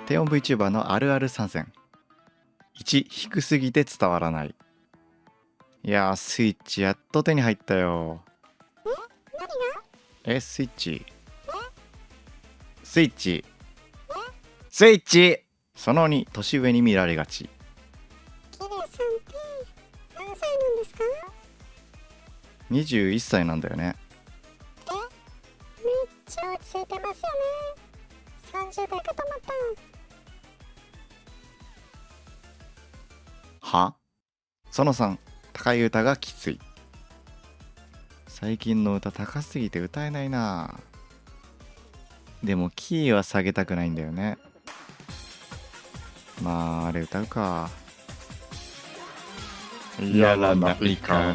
低音 VTuber のあるある参戦。1、低すぎて伝わらない。いやー、スイッチやっと手に入ったよ。スイッチスイッチスイッチ。その2、年上に見られがち。キレさんって何歳なんですか？21歳なんだよね。めっちゃ落ち着いてますよね。30代かと思った。は？その3、高い歌がきつい。最近の歌高すぎて歌えないな。でもキーは下げたくないんだよね。まああれ歌うか。やらないか。